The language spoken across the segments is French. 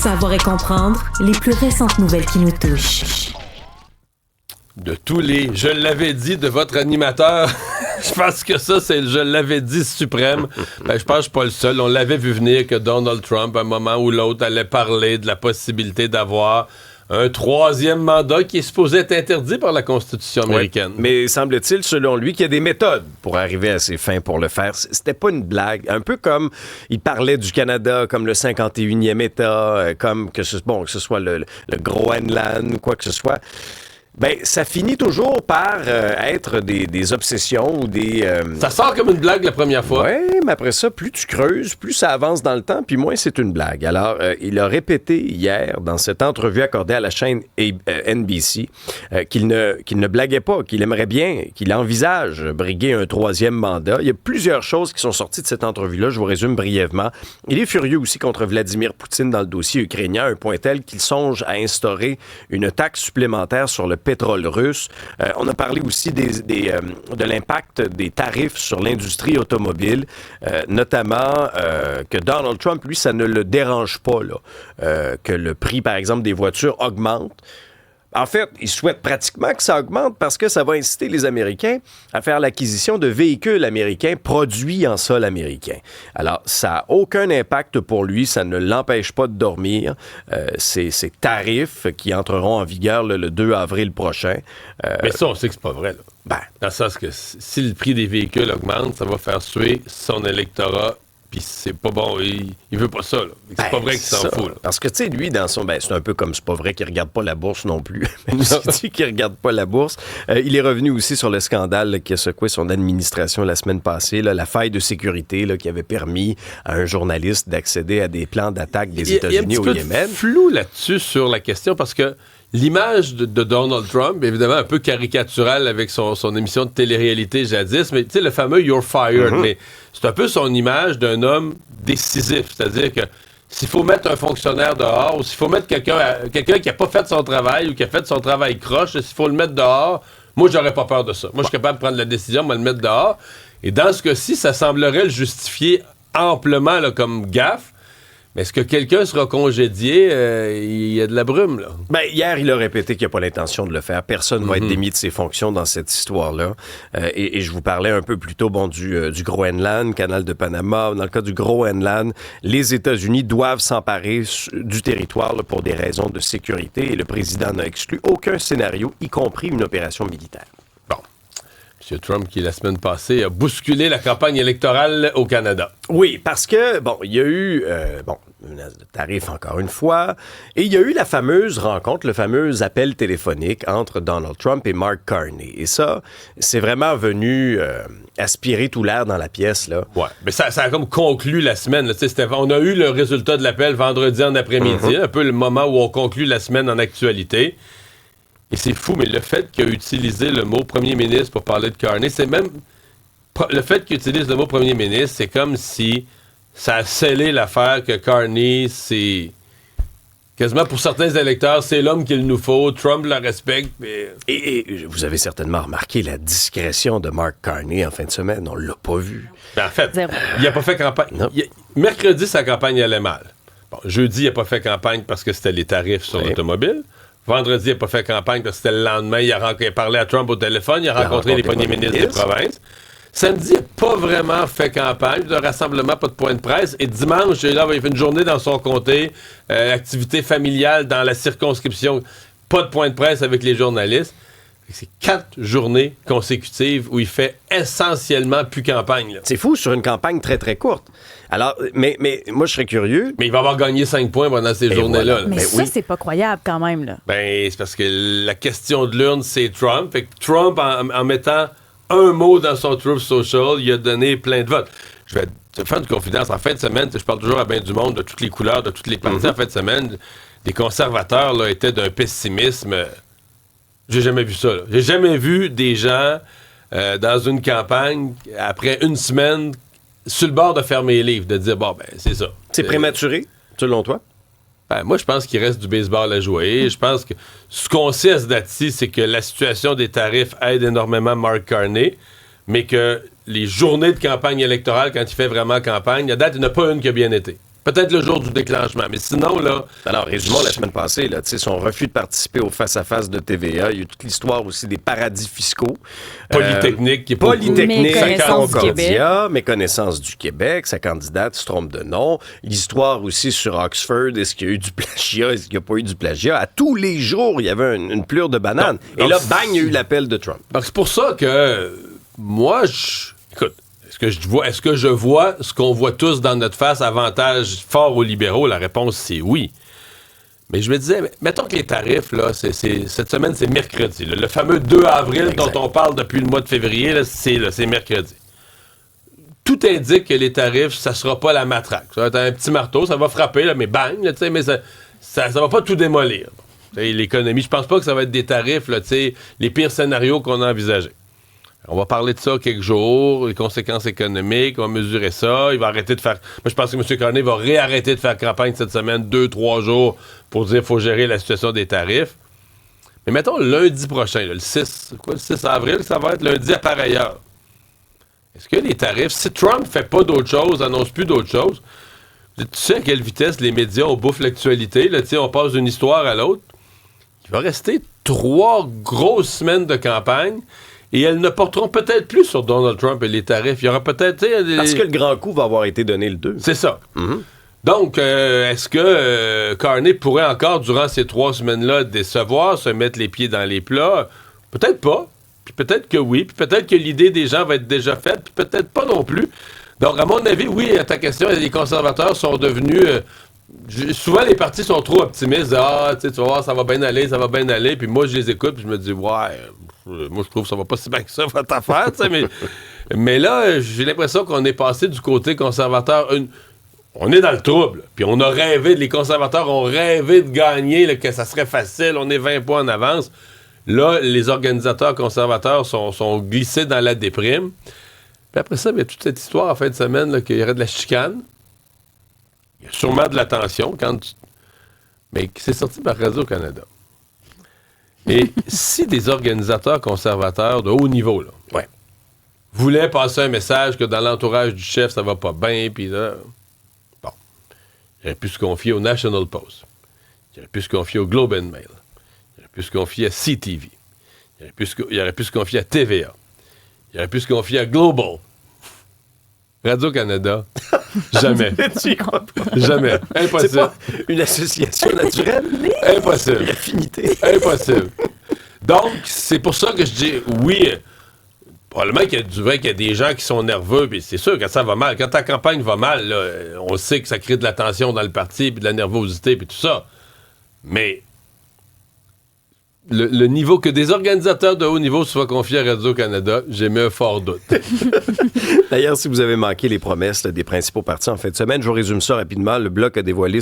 Savoir et comprendre les plus récentes nouvelles qui nous touchent. De tous les « je l'avais dit » de votre animateur, je pense que ça, c'est le « je l'avais dit » suprême. Ben, je pense que je suis pas le seul. On l'avait vu venir que Donald Trump, à un moment ou l'autre, allait parler de la possibilité d'avoir un troisième mandat qui est supposé être interdit par la Constitution américaine. Oui, mais semble-t-il, selon lui, qu'il y a des méthodes pour arriver à ses fins pour le faire. C'était pas une blague. Un peu comme il parlait du Canada comme le 51e État, comme que ce soit le Groenland ou quoi que ce soit. Ben, ça finit toujours par être des obsessions ou des... Ça sort comme une blague la première fois. Oui, mais après ça, plus tu creuses, plus ça avance dans le temps, puis moins c'est une blague. Alors, il a répété hier, dans cette entrevue accordée à la chaîne NBC, qu'il ne blaguait pas, qu'il aimerait bien, qu'il envisage briguer un troisième mandat. Il y a plusieurs choses qui sont sorties de cette entrevue-là, je vous résume brièvement. Il est furieux aussi contre Vladimir Poutine dans le dossier ukrainien, à un point tel qu'il songe à instaurer une taxe supplémentaire sur le pétrole russe. On a parlé aussi de l'impact des tarifs sur l'industrie automobile, notamment que Donald Trump, lui, ça ne le dérange pas là, que le prix, par exemple, des voitures augmente. En fait, il souhaite pratiquement que ça augmente parce que ça va inciter les Américains à faire l'acquisition de véhicules américains produits en sol américain. Alors, ça n'a aucun impact pour lui, ça ne l'empêche pas de dormir. Ces tarifs qui entreront en vigueur le 2 avril prochain. Mais ça, on sait que c'est pas vrai. Là. Ben, dans le sens que si le prix des véhicules augmente, ça va faire suer son électorat. Puis c'est pas bon, il veut pas ça. Là. C'est pas vrai qu'il s'en fout. Là. Parce que, tu sais, lui, c'est un peu comme c'est pas vrai qu'il regarde pas la bourse non plus. Même s'il dit qu'il regarde pas la bourse. Il est revenu aussi sur le scandale là, qui a secoué son administration la semaine passée, là, la faille de sécurité là, qui avait permis à un journaliste d'accéder à des plans d'attaque des États-Unis au Yémen. Il y a un petit peu de flou là-dessus sur la question parce que l'image de Donald Trump, évidemment un peu caricaturale avec son émission de télé-réalité jadis, mais tu sais, le fameux « You're fired mais c'est un peu son image d'un homme décisif. C'est-à-dire que s'il faut mettre un fonctionnaire dehors, ou s'il faut mettre quelqu'un qui n'a pas fait son travail ou qui a fait son travail croche, s'il faut le mettre dehors, moi, j'aurais pas peur de ça. Moi, je suis capable de prendre la décision, moi, de le mettre dehors. Et dans ce cas-ci, ça semblerait le justifier amplement là, comme gaffe. Mais est-ce que quelqu'un sera congédié? Il y a de la brume, là. Ben, hier, il a répété qu'il n'a pas l'intention de le faire. Personne ne va être démis de ses fonctions dans cette histoire-là. Et je vous parlais un peu plus tôt du Groenland, canal de Panama. Dans le cas du Groenland, les États-Unis doivent s'emparer du territoire là, pour des raisons de sécurité. Et le président n'a exclu aucun scénario, y compris une opération militaire. M. Trump, qui, la semaine passée, a bousculé la campagne électorale au Canada. Oui, parce que, il y a eu, le tarif encore une fois, et il y a eu la fameuse rencontre, le fameux appel téléphonique entre Donald Trump et Mark Carney. Et ça, c'est vraiment venu aspirer tout l'air dans la pièce, là. Ouais, mais ça a comme conclu la semaine, là. On a eu le résultat de l'appel vendredi en après-midi, un peu le moment où on conclut la semaine en actualité. Et c'est fou, mais le fait qu'il a utilisé le mot premier ministre pour parler de Carney, c'est même... Le fait qu'il utilise le mot premier ministre, c'est comme si ça a scellé l'affaire que Carney, c'est... Quasiment pour certains électeurs, c'est l'homme qu'il nous faut. Trump le respecte. Mais... Et vous avez certainement remarqué la discrétion de Mark Carney en fin de semaine. On l'a pas vu. Ben, en fait, il n'a pas fait campagne. Mercredi, sa campagne allait mal. Bon, jeudi, il n'a pas fait campagne parce que c'était les tarifs sur l'automobile. Vendredi, il n'a pas fait campagne parce que c'était le lendemain. Il a parlé à Trump au téléphone. Il a rencontré les premiers ministres des provinces. Samedi, il n'a pas vraiment fait campagne. De rassemblement, pas de point de presse. Et dimanche, il a fait une journée dans son comté. Activité familiale dans la circonscription. Pas de point de presse avec les journalistes. C'est 4 journées consécutives où il fait essentiellement plus campagne. Là. C'est fou sur une campagne très, très courte. Alors, mais moi, je serais curiurieux. Mais il va avoir gagné 5 points pendant ces journées-là. Voilà. Mais ça, c'est pas croyable quand même. Là. Ben, c'est parce que la question de l'urne, c'est Trump. Fait que Trump, en mettant un mot dans son Truth Social, il a donné plein de votes. Je vais te faire une confidence. En fin de semaine, je parle toujours à bien du monde, de toutes les couleurs, de toutes les partis. En fin de semaine, les conservateurs là, étaient d'un pessimisme... J'ai jamais vu ça. Là. J'ai jamais vu des gens dans une campagne, après une semaine, sur le bord de fermer les livres, de dire, c'est ça. C'est prématuré, selon toi? Ben, moi, je pense qu'il reste du baseball à jouer. Je pense que ce qu'on sait à ce date-ci, c'est que la situation des tarifs aide énormément Mark Carney, mais que les journées de campagne électorale, quand il fait vraiment campagne, à date, il n'y en a pas une qui a bien été. Peut-être le jour du déclenchement, mais sinon, là... Alors, résumons la semaine passée, là, son refus de participer au face-à-face de TVA. Il y a eu toute l'histoire aussi des paradis fiscaux. Polytechnique, qui est Méconnaissance du Québec. Méconnaissance du Québec. Sa candidate se trompe de nom. L'histoire aussi sur Oxford. Est-ce qu'il y a eu du plagiat? Est-ce qu'il n'y a pas eu du plagiat? À tous les jours, il y avait une plure de banane. Et là, bang, il y a eu l'appel de Trump. Donc, c'est pour ça que moi, écoute, est-ce que je vois ce qu'on voit tous dans notre face, avantage fort aux libéraux? La réponse, c'est oui. Mais je me disais, mettons que les tarifs, là, cette semaine, c'est mercredi. Là. Le fameux 2 avril dont on parle depuis le mois de février, là, c'est mercredi. Tout indique que les tarifs, ça sera pas la matraque. Ça va être un petit marteau, ça va frapper, là, mais bang, là, mais ça va pas tout démolir. L'économie, je pense pas que ça va être des tarifs, là, les pires scénarios qu'on a envisagés. On va parler de ça quelques jours, les conséquences économiques, on va mesurer ça. Il va arrêter de faire... Moi, je pense que M. Carney va réarrêter de faire campagne cette semaine, 2-3 jours, pour dire qu'il faut gérer la situation des tarifs. Mais mettons lundi prochain, là, le 6 avril, ça va être lundi à pareille heure. Est-ce que les tarifs, si Trump fait pas d'autre chose, annonce plus d'autre chose, tu sais à quelle vitesse les médias, on bouffe l'actualité, là, on passe d'une histoire à l'autre. Il va rester 3 grosses semaines de campagne. Et elles ne porteront peut-être plus sur Donald Trump et les tarifs. Il y aura peut-être... Parce que le grand coup va avoir été donné le 2. C'est ça. Mm-hmm. Donc, est-ce que Carney pourrait encore, durant ces 3 semaines-là, décevoir, se mettre les pieds dans les plats? Peut-être pas. Puis peut-être que oui. Puis peut-être que l'idée des gens va être déjà faite. Puis peut-être pas non plus. Donc, à mon avis, oui, à ta question, les conservateurs sont devenus... souvent, les partis sont trop optimistes. Tu vas voir, ça va bien aller. Puis moi, je les écoute, puis je me dis, ouais... Moi, je trouve que ça va pas si bien que ça, votre affaire, mais là, j'ai l'impression qu'on est passé du côté conservateur. On est dans le trouble. Puis on a rêvé, les conservateurs ont rêvé de gagner, là, que ça serait facile, on est 20 points en avance. Là, les organisateurs conservateurs sont glissés dans la déprime. Puis après ça, il y a toute cette histoire en fin de semaine là, qu'il y aurait de la chicane. Il y a sûrement de la tension. Mais c'est sorti par Radio-Canada. Et si des organisateurs conservateurs de haut niveau là, voulaient passer un message que dans l'entourage du chef, ça va pas bien, puis là, bon, il aurait pu se confier au National Post, il aurait pu se confier au Globe and Mail, il aurait pu se confier à CTV, il aurait pu se confier à TVA, il aurait pu se confier à Global. Radio-Canada, jamais. Tu y crois pas? Jamais. Impossible. C'est pas une association naturelle? Impossible. Une affinité. Impossible. Donc, c'est pour ça que je dis, oui, probablement qu'il y a des gens qui sont nerveux, puis c'est sûr que ça va mal. Quand ta campagne va mal, là, on sait que ça crée de la tension dans le parti, puis de la nervosité, puis tout ça. Mais... Le niveau que des organisateurs de haut niveau soient confiés à Radio-Canada, j'ai mis un fort doute. D'ailleurs, si vous avez manqué les promesses des principaux partis en fin de semaine, je vous résume ça rapidement. Le Bloc a dévoilé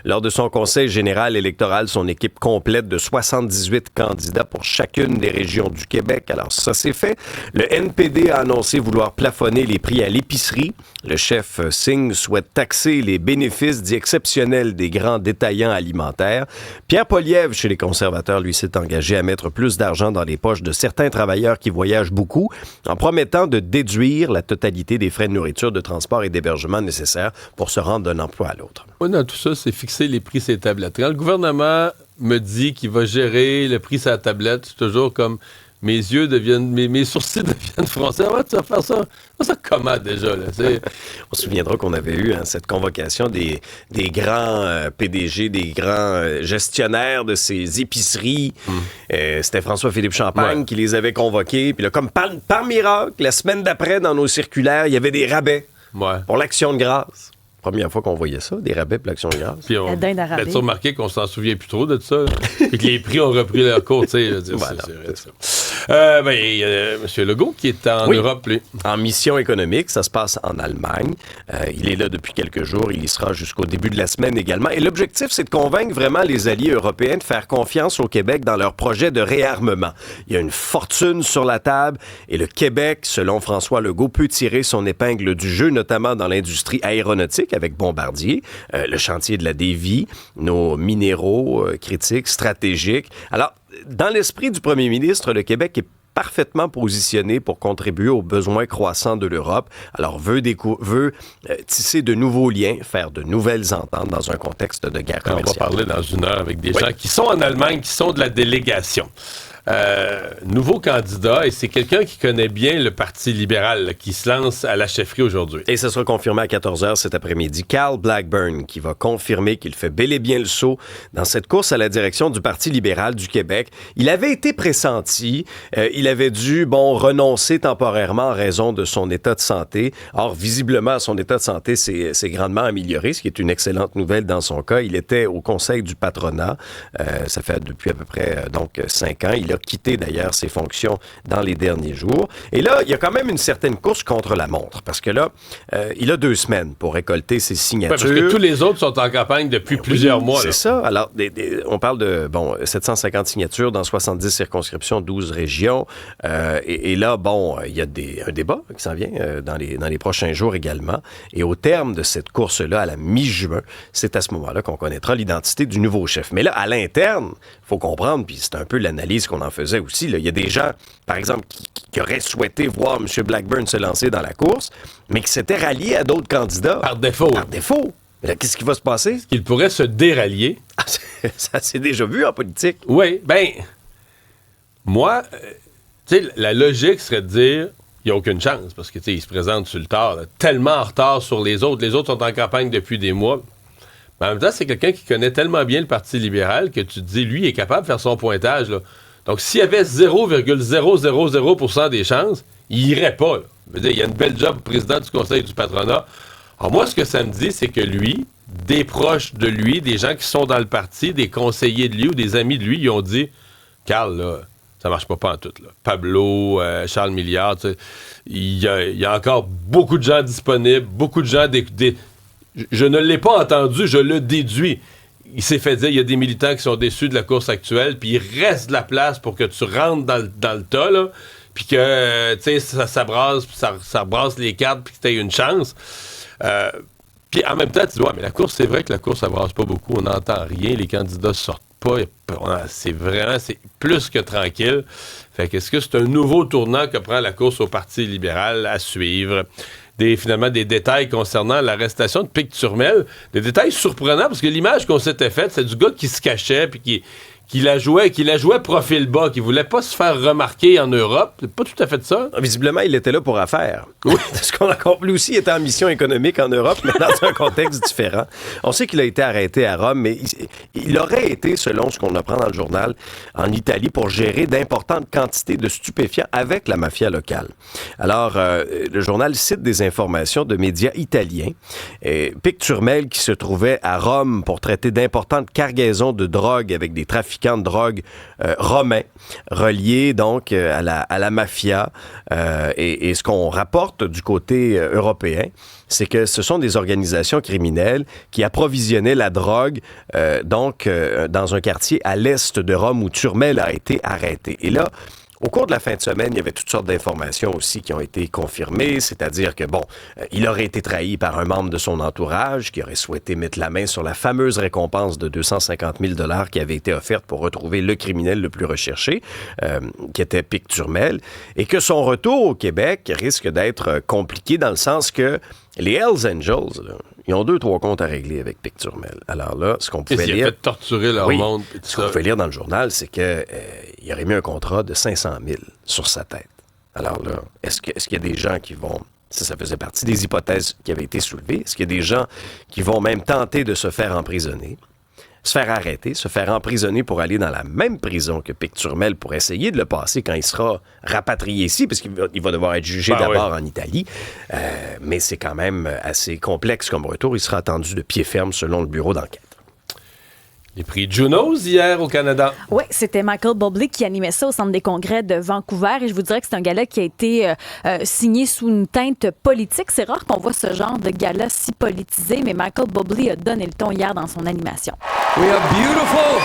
lors de son conseil général électoral son équipe complète de 78 candidats pour chacune des régions du Québec. Alors ça, c'est fait. Le NPD a annoncé vouloir plafonner les prix à l'épicerie. Le chef Singh souhaite taxer les bénéfices dits exceptionnels des grands détaillants alimentaires. Pierre Poilievre, chez les conservateurs, lui, s'est engagé à mettre plus d'argent dans les poches de certains travailleurs qui voyagent beaucoup, en promettant de déduire la totalité des frais de nourriture, de transport et d'hébergement nécessaires pour se rendre d'un emploi à l'autre. Moi, dans tout ça, c'est fixer les prix sur les tablettes. Quand le gouvernement me dit qu'il va gérer le prix sur la tablette, c'est toujours comme... Mes sourcils deviennent froncés. Ah ouais, tu vas faire ça? Ça comment déjà? Là? On se souviendra qu'on avait eu cette convocation des grands PDG, des grands gestionnaires de ces épiceries. C'était François-Philippe Champagne qui les avait convoqués. Puis là, comme par miracle, la semaine d'après, dans nos circulaires, il y avait des rabais pour l'Action de grâce. Première fois qu'on voyait ça, des rabais pour l'Action de grâce. Puis on a remarqué qu'on s'en souvient plus trop de ça. Et que les prix ont repris leur cours. C'est vrai, ça. M. Legault qui est en Europe, lui. En mission économique, ça se passe en Allemagne. Il est là depuis quelques jours. Il y sera jusqu'au début de la semaine également. Et l'objectif, c'est de convaincre vraiment les alliés européens de faire confiance au Québec dans leur projet de réarmement. Il y a une fortune sur la table et le Québec, selon François Legault, peut tirer son épingle du jeu, notamment dans l'industrie aéronautique avec Bombardier, le chantier de la Davie, nos minéraux critiques, stratégiques. Alors, dans l'esprit du premier ministre, le Québec est parfaitement positionné pour contribuer aux besoins croissants de l'Europe. Alors, veut tisser de nouveaux liens, faire de nouvelles ententes dans un contexte de guerre commerciale. On va parler dans une heure avec des gens qui sont en Allemagne, qui sont de la délégation. Nouveau candidat, et c'est quelqu'un qui connaît bien le Parti libéral, là, qui se lance à la chefferie aujourd'hui. Et ça sera confirmé à 14h cet après-midi. Carl Blackburn, qui va confirmer qu'il fait bel et bien le saut dans cette course à la direction du Parti libéral du Québec. Il avait été pressenti. Il avait dû, renoncer temporairement en raison de son état de santé. Or, visiblement, son état de santé s'est grandement amélioré, ce qui est une excellente nouvelle dans son cas. Il était au conseil du patronat. Ça fait depuis à peu près 5 ans. Il a quitté d'ailleurs ses fonctions dans les derniers jours. Et là, il y a quand même une certaine course contre la montre, parce que là, il a 2 semaines pour récolter ses signatures. Ouais, parce que tous les autres sont en campagne depuis plusieurs mois. C'est ça. Alors, on parle de 750 signatures dans 70 circonscriptions, 12 régions. Et là, il y a un débat qui s'en vient dans les prochains jours également. Et au terme de cette course-là, à la mi-juin, c'est à ce moment-là qu'on connaîtra l'identité du nouveau chef. Mais là, à l'interne, il faut comprendre, puis c'est un peu l'analyse qu'on en faisait aussi. Là. Il y a des gens, par exemple, qui auraient souhaité voir M. Blackburn se lancer dans la course, mais qui s'étaient ralliés à d'autres candidats. Par défaut. Mais là, qu'est-ce qui va se passer? Qu'il pourrait se dérallier. Ça s'est déjà vu en politique. Oui, moi, la logique serait de dire il n'y a aucune chance, parce que il se présente sur le tard, là, tellement en retard sur les autres. Les autres sont en campagne depuis des mois. Mais en même temps, c'est quelqu'un qui connaît tellement bien le Parti libéral que tu te dis, lui, il est capable de faire son pointage, là. Donc, s'il y avait 0,000% des chances, il irait pas. Là. Je veux dire, il y a une belle job président du conseil du patronat. Alors, moi, ce que ça me dit, c'est que lui, des proches de lui, des gens qui sont dans le parti, des conseillers de lui ou des amis de lui, ils ont dit, Carl, là, ça marche pas en tout. Là. Pablo, Charles Milliard, il y a encore beaucoup de gens disponibles, beaucoup de gens... Je ne l'ai pas entendu, je le déduis. Il s'est fait dire, il y a des militants qui sont déçus de la course actuelle, puis il reste de la place pour que tu rentres dans le tas, là, puis que, ça brasse les cartes, puis que tu aies une chance. Puis en même temps, tu dis, ouais, mais la course, c'est vrai que la course, ça brasse pas beaucoup, on n'entend rien, les candidats sortent pas, c'est plus que tranquille. Fait qu'est-ce que c'est un nouveau tournant que prend la course au Parti libéral à suivre? Finalement, des détails concernant l'arrestation de Pic Turmel. Des détails surprenants, parce que l'image qu'on s'était faite, c'est du gars qui se cachait, puis qui la jouait profil bas, qui voulait pas se faire remarquer en Europe. C'est pas tout à fait ça. Visiblement, il était là pour affaire. Oui. Ce qu'on a compris, lui aussi, il était en mission économique en Europe, mais dans un contexte différent. On sait qu'il a été arrêté à Rome, mais il aurait été, selon ce qu'on apprend dans le journal, en Italie pour gérer d'importantes quantités de stupéfiants avec la mafia locale. Alors, le journal cite des informations de médias italiens. Pic Turmel, qui se trouvait à Rome pour traiter d'importantes cargaisons de drogue avec des trafiquants de drogue romains, reliés donc à la mafia. Et ce qu'on rapporte du côté européen, c'est que ce sont des organisations criminelles qui approvisionnaient la drogue dans un quartier à l'est de Rome où Turmel a été arrêté. Et là, au cours de la fin de semaine, il y avait toutes sortes d'informations aussi qui ont été confirmées, c'est-à-dire que, il aurait été trahi par un membre de son entourage qui aurait souhaité mettre la main sur la fameuse récompense de 250 000 $ qui avait été offerte pour retrouver le criminel le plus recherché, qui était Pic Turmel, et que son retour au Québec risque d'être compliqué dans le sens que les Hells Angels, là, ils ont 2-3 comptes à régler avec Pic Turmel. Alors là, ce qu'on pouvait lire... Il a fait torturer leur monde. Ce qu'on pouvait lire dans le journal, c'est qu'il aurait mis un contrat de 500 000 sur sa tête. Alors là, est-ce qu'il y a des gens qui vont... Ça faisait partie des hypothèses qui avaient été soulevées. Est-ce qu'il y a des gens qui vont même tenter de se faire emprisonner, se faire arrêter, se faire emprisonner pour aller dans la même prison que Pic Turmel pour essayer de le passer quand il sera rapatrié ici, parce qu'il va devoir être jugé d'abord en Italie. Mais c'est quand même assez complexe comme retour. Il sera attendu de pied ferme selon le bureau d'enquête. Les prix Junos hier au Canada. Oui, c'était Michael Bublé qui animait ça au Centre des congrès de Vancouver. Et je vous dirais que c'est un gala qui a été signé sous une teinte politique. C'est rare qu'on voit ce genre de gala si politisé, mais Michael Bublé a donné le ton hier dans son animation. We are beautiful.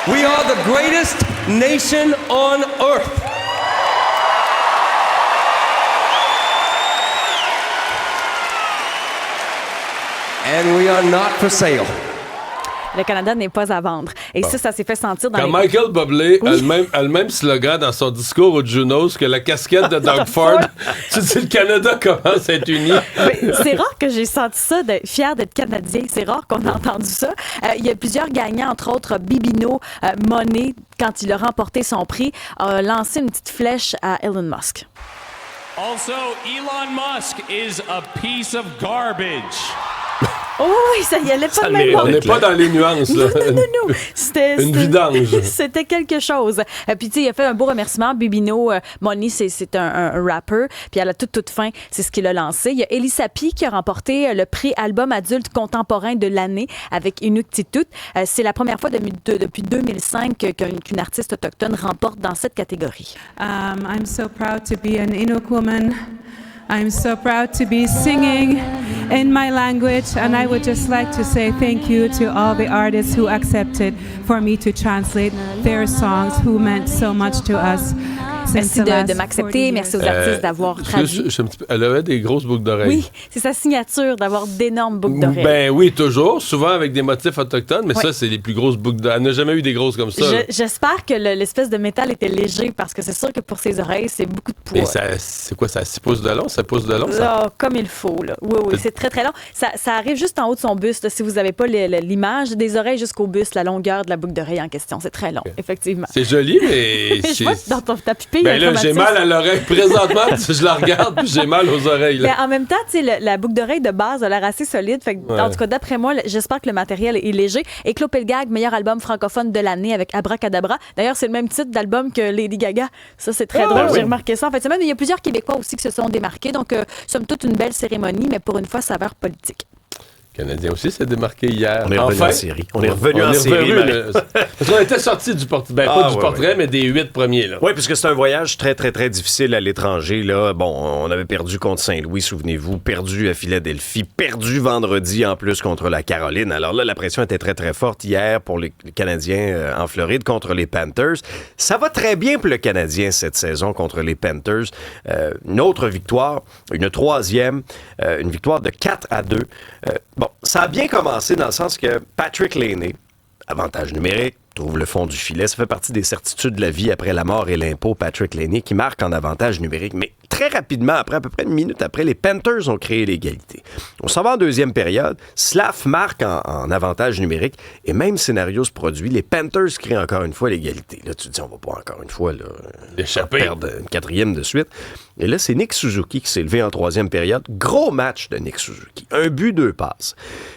We are the greatest nation on earth. And we are not for sale. Le Canada n'est pas à vendre. Et ça s'est fait sentir dans Quand les... Michael Bublé a le même slogan dans son discours au Junos que la casquette de Doug Ford, tu dis le Canada commence à être uni. C'est rare que j'ai senti ça, fier d'être Canadien. C'est rare qu'on a entendu ça. Il y a plusieurs gagnants, entre autres Bibino, Monet, quand il a remporté son prix, a lancé une petite flèche à Elon Musk. Also, Elon Musk is a piece of garbage. Oh oui, ça y allait pas de même On n'est pas dans les nuances, là. Non. C'était Une vidange. C'était quelque chose. Puis, tu sais, il a fait un beau remerciement. Bibino, Moni, c'est un rapper. Puis, à la toute fin, c'est ce qu'il a lancé. Il y a Elisa Pi qui a remporté le prix album adulte contemporain de l'année avec Inuktitut. C'est la première fois depuis 2005 qu'une artiste autochtone remporte dans cette catégorie. I'm so proud to be an Inuk woman. I'm so proud to be singing in my language, and I would just like to say thank you to all the artists who accepted for me to translate their songs who meant so much to us. Merci de m'accepter. Merci aux artistes d'avoir traduit. Elle avait des grosses boucles d'oreilles. Oui, c'est sa signature d'avoir d'énormes boucles d'oreilles. Ben oui, toujours. Souvent avec des motifs autochtones, mais ça, c'est les plus grosses boucles d'oreilles. Elle n'a jamais eu des grosses comme ça. J'espère que l'espèce de métal était léger parce que c'est sûr que pour ses oreilles, c'est beaucoup de poids. Mais c'est quoi, ça? 6 pouces de long? 7 pouces de long? Ça? Là, comme il faut. Là. Oui, c'est très, très long. Ça arrive juste en haut de son buste. Si vous n'avez pas l'image, des oreilles jusqu'au buste, la longueur de la boucle d'oreille en question. C'est très long, effectivement. C'est joli, mais... Je vois dans ta pupille, ben là, j'ai mal à l'oreille. Présentement, je la regarde puis j'ai mal aux oreilles. Là. Mais en même temps, la boucle d'oreille de base a l'air assez solide. Fait que, en tout cas, d'après moi, j'espère que le matériel est léger. Et Claude Pelgag, meilleur album francophone de l'année avec Abracadabra. D'ailleurs, c'est le même titre d'album que Lady Gaga. Ça, c'est très drôle. J'ai remarqué ça en fait. Il y a plusieurs Québécois aussi qui se sont démarqués. Donc, somme toute, une belle cérémonie, mais pour une fois, saveur politique. Le Canadien aussi s'est démarqué hier. On est revenu en série. On est revenu en série. Parce qu'on était sortis du portrait. Ben, pas du portrait, mais des 8 premiers. Là. Oui, puisque c'est un voyage très, très, très difficile à l'étranger. Là. Bon, on avait perdu contre Saint-Louis, souvenez-vous, perdu à Philadelphie, perdu vendredi en plus contre la Caroline. Alors là, la pression était très, très forte hier pour les Canadiens en Floride contre les Panthers. Ça va très bien pour le Canadien cette saison contre les Panthers. Une autre victoire, une troisième, une victoire de 4-2. Bon, ça a bien commencé dans le sens que Patrick Laine, avantage numérique, trouve le fond du filet. Ça fait partie des certitudes de la vie après la mort et l'impôt. Patrick Laine qui marque en avantage numérique. Mais très rapidement, après à peu près une minute après, les Panthers ont créé l'égalité. On s'en va en deuxième période. Slav marque en avantage numérique. Et même scénario se produit. Les Panthers créent encore une fois l'égalité. Là, tu te dis, on va pas encore une fois perdre une quatrième de suite. Et là, c'est Nick Suzuki qui s'est levé en troisième période. Gros match de Nick Suzuki. 1 but, 2 passes.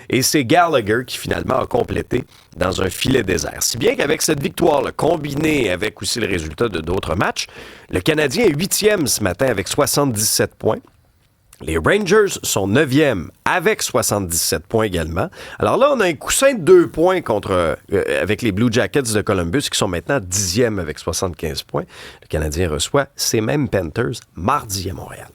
Et c'est Gallagher qui finalement a complété dans un filet désert. Si bien qu'avec cette victoire, combinée avec aussi le résultat de d'autres matchs, le Canadien est 8e ce matin avec 77 points. Les Rangers sont 9e avec 77 points également. Alors là, on a un coussin de 2 points avec les Blue Jackets de Columbus qui sont maintenant 10e avec 75 points. Le Canadien reçoit ces mêmes Panthers mardi à Montréal.